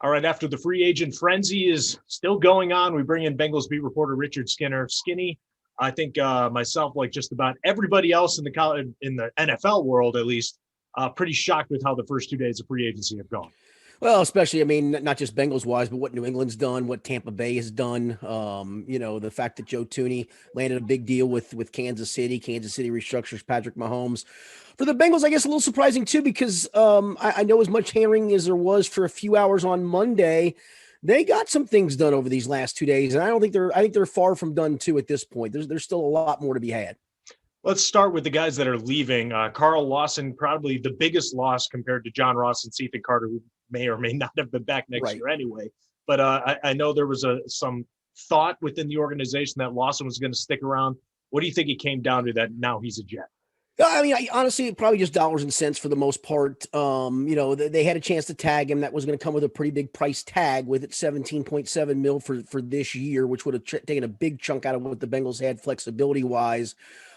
All right, after the free agent frenzy is still going on, we bring in Bengals beat reporter Richard Skinner. Skinny, I think myself, like just about everybody else in the NFL world, at least, pretty shocked with how the first 2 days of free agency have gone. Well, especially, I mean, not just Bengals wise, but what New England's done, what Tampa Bay has done. The fact that Joe Tooney landed a big deal with Kansas City. Kansas City restructures Patrick Mahomes. For the Bengals, I guess a little surprising too, because I know as much hammering as there was for a few hours on Monday, they got some things done over these last 2 days, and I think they're far from done too at this point. There's still a lot more to be had. Let's start with the guys that are leaving. Carl Lawson, probably the biggest loss compared to John Ross and Ethan Carter, who may or may not have been back next year anyway. But I know there was some thought within the organization that Lawson was going to stick around. What do you think it came down to that now he's a Jet? I mean, honestly, probably just dollars and cents for the most part. They had a chance to tag him. That was going to come with a pretty big price tag with it, $17.7 million for this year, which would have taken a big chunk out of what the Bengals had flexibility wise.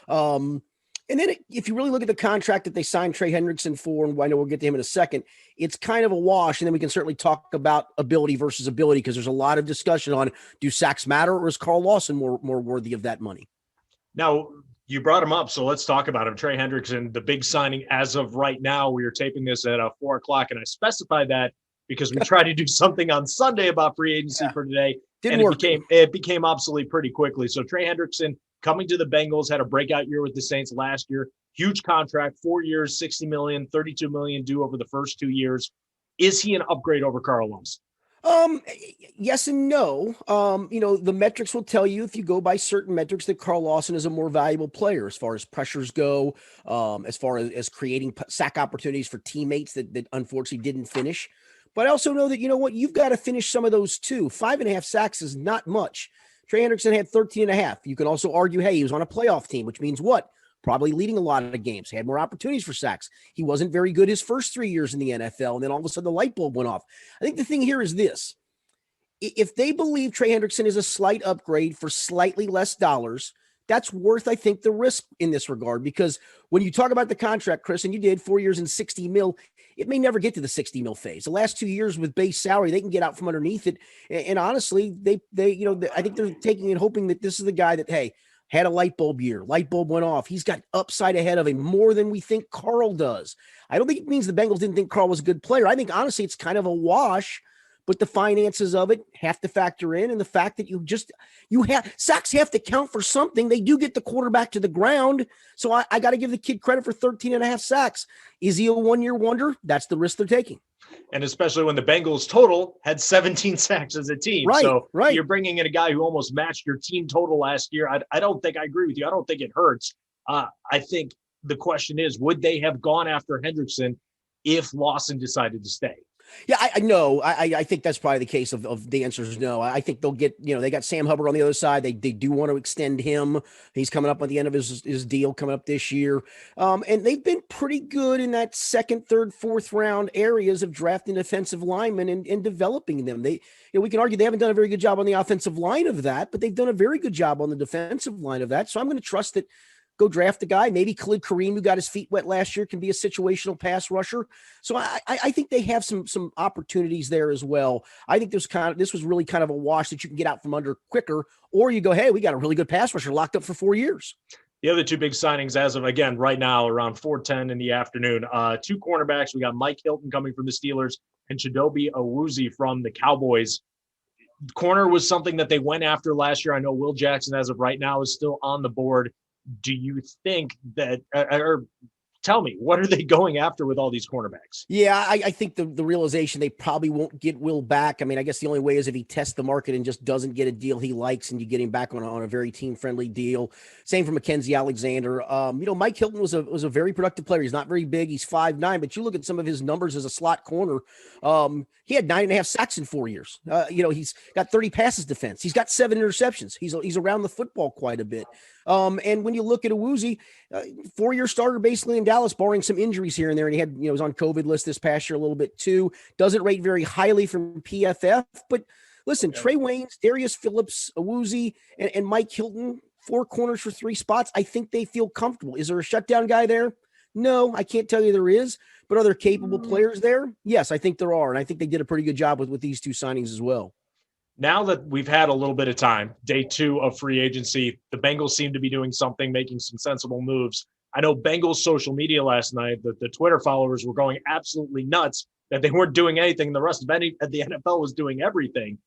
And then if you really look at the contract that they signed Trey Hendrickson for, and I know we'll get to him in a second, it's kind of a wash. And then we can certainly talk about ability versus ability, because there's a lot of discussion on, do sacks matter, or is Carl Lawson more worthy of that money? Now, you brought him up, so let's talk about him. Trey Hendrickson, the big signing as of right now. We are taping this at 4 o'clock, and I specify that because we tried to do something on Sunday about free agency for today. Didn't work. It became obsolete pretty quickly. So Trey Hendrickson coming to the Bengals, had a breakout year with the Saints last year. Huge contract, 4 years, $60 million, $32 million due over the first 2 years. Is he an upgrade over Carl Lawson? Yes and no. The metrics will tell you, if you go by certain metrics, that Carl Lawson is a more valuable player as far as pressures go, as far as creating sack opportunities for teammates that unfortunately didn't finish. But I also know that, you've got to finish some of those too. 5.5 sacks is not much. Trey Hendrickson had 13.5. You can also argue, hey, he was on a playoff team, which means what? Probably leading a lot of the games. He had more opportunities for sacks. He wasn't very good his first 3 years in the NFL, and then all of a sudden the light bulb went off. I think the thing here is this. If they believe Trey Hendrickson is a slight upgrade for slightly less dollars, that's worth, I think, the risk in this regard, because when you talk about the contract, Chris, and you did 4 years and $60 million, it may never get to the $60 million phase. The last 2 years with base salary, they can get out from underneath it. And honestly, I think they're taking and hoping that this is the guy that, hey, had a light bulb year. Light bulb went off. He's got upside ahead of him more than we think Carl does. I don't think it means the Bengals didn't think Carl was a good player. I think, honestly, it's kind of a wash. But the finances of it have to factor in, and the fact that sacks have to count for something. They do get the quarterback to the ground. So I got to give the kid credit for 13.5 sacks. Is he a one-year wonder? That's the risk they're taking. And especially when the Bengals total had 17 sacks as a team. Right, so right. You're bringing in a guy who almost matched your team total last year. I don't think I agree with you. I don't think it hurts. I think the question is, would they have gone after Hendrickson if Lawson decided to stay? Yeah, I know. I think that's probably the case of the answer is no. I think they'll get, they got Sam Hubbard on the other side. They do want to extend him. He's coming up at the end of his deal coming up this year. And they've been pretty good in that second, third, fourth round areas of drafting defensive linemen and developing them. We can argue they haven't done a very good job on the offensive line of that, but they've done a very good job on the defensive line of that. So I'm going to trust that. Go draft a guy. Maybe Khalid Kareem, who got his feet wet last year, can be a situational pass rusher. So I think they have some opportunities there as well. I think this was really kind of a wash that you can get out from under quicker, or you go, hey, we got a really good pass rusher locked up for 4 years. The other two big signings as of, again, right now, around 4:10 in the afternoon, 2 cornerbacks. We got Mike Hilton coming from the Steelers and Chidobe Awuzie from the Cowboys. Corner was something that they went after last year. I know Will Jackson, as of right now, is still on the board. Do you think that, or tell me, what are they going after with all these cornerbacks? Yeah, I think the realization they probably won't get Will back. I mean, I guess the only way is if he tests the market and just doesn't get a deal he likes and you get him back on a very team-friendly deal. Same for Mackenzie Alexander. Mike Hilton was a very productive player. He's not very big. He's 5'9", but you look at some of his numbers as a slot corner. He had 9.5 sacks in 4 years. He's got 30 passes defense. He's got 7 interceptions. He's around the football quite a bit. And when you look at Awuzie, 4-year starter basically in Dallas, barring some injuries here and there. And he had, was on COVID list this past year a little bit too. Doesn't rate very highly from PFF. But listen, Trey Waynes, Darius Phillips, Awuzie, and Mike Hilton, 4 corners for 3 spots. I think they feel comfortable. Is there a shutdown guy there? No, I can't tell you there is, but are there capable players there? Yes, I think there are. And I think they did a pretty good job with these two signings as well. Now that we've had a little bit of time, day 2 of free agency, the Bengals seem to be doing something, making some sensible moves. I know Bengals social media last night, that the Twitter followers were going absolutely nuts that they weren't doing anything. The rest of the NFL was doing everything.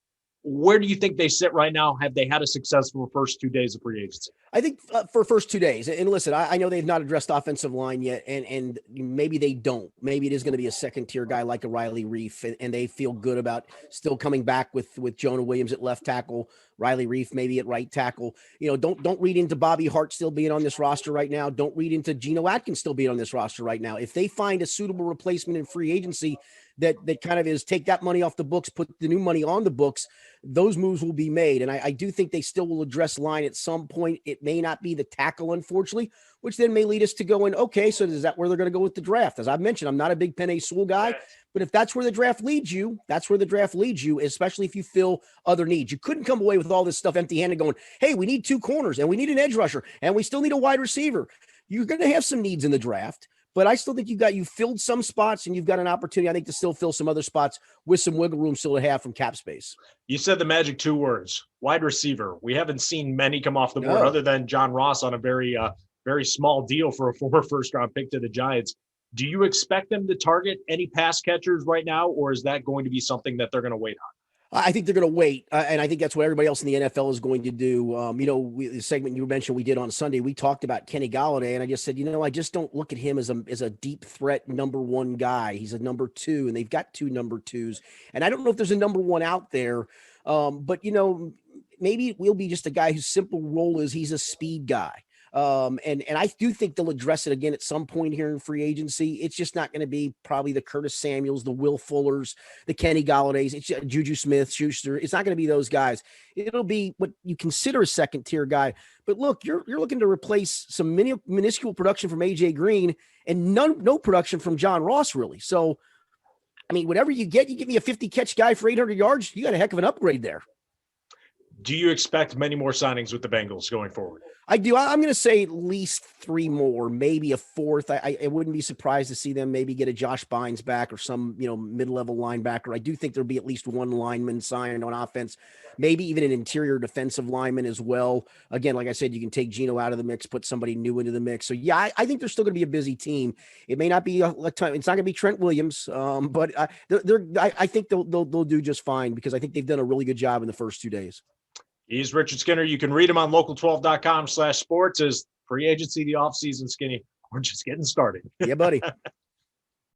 Where do you think they sit right now? Have they had a successful first 2 days of free agency? I think for first 2 days, and listen, I know they've not addressed offensive line yet, and maybe they don't. Maybe it is going to be a second tier guy like a Riley Reef, and they feel good about still coming back with Jonah Williams at left tackle, Riley Reef maybe at right tackle. Don't read into Bobby Hart still being on this roster right now. Don't read into Geno Atkins still being on this roster right now. If they find a suitable replacement in free agency that kind of is take that money off the books, put the new money on the books, those moves will be made. And I do think they still will address line at some point. It may not be the tackle, unfortunately, which then may lead us to going, okay, so is that where they're going to go with the draft? As I've mentioned, I'm not a big Penei Sewell guy, but if that's where the draft leads you, that's where the draft leads you, especially if you fill other needs. You couldn't come away with all this stuff empty-handed going, hey, we need 2 corners and we need an edge rusher and we still need a wide receiver. You're going to have some needs in the draft. But I still think you filled some spots, and you've got an opportunity, I think, to still fill some other spots with some wiggle room still to have from cap space. You said the magic 2 words, wide receiver. We haven't seen many come off the board other than John Ross on a very small deal for a former first-round pick to the Giants. Do you expect them to target any pass catchers right now, or is that going to be something that they're going to wait on? I think they're going to wait, and I think that's what everybody else in the NFL is going to do. The segment you mentioned we did on Sunday, we talked about Kenny Golladay, and I just said, I just don't look at him as a deep threat number 1 guy. He's a number 2, and they've got 2 number 2s, and I don't know if there's a number 1 out there, but maybe it will be just a guy whose simple role is he's a speed guy. And I do think they'll address it again at some point here in free agency. It's just not going to be probably the Curtis Samuels, the Will Fullers, the Kenny Galladays, it's Juju Smith-Schuster. It's not going to be those guys. It'll be what you consider a second tier guy. But look, you're looking to replace some minuscule production from AJ Green and no production from John Ross, really. So, I mean, whatever you give me a 50 catch guy for 800 yards, you got a heck of an upgrade there. Do you expect many more signings with the Bengals going forward? I do. I'm going to say at least 3 more, maybe a 4th. I wouldn't be surprised to see them maybe get a Josh Bynes back or some, mid-level linebacker. I do think there'll be at least 1 lineman signed on offense, maybe even an interior defensive lineman as well. Again, like I said, you can take Geno out of the mix, put somebody new into the mix. So yeah, I think they're still going to be a busy team. It may not be a time. It's not going to be Trent Williams, but I think they'll do just fine because I think they've done a really good job in the first 2 days. He's Richard Skinner. You can read him on local12.com/sports as free agency, the offseason, Skinny. We're just getting started. Yeah, buddy.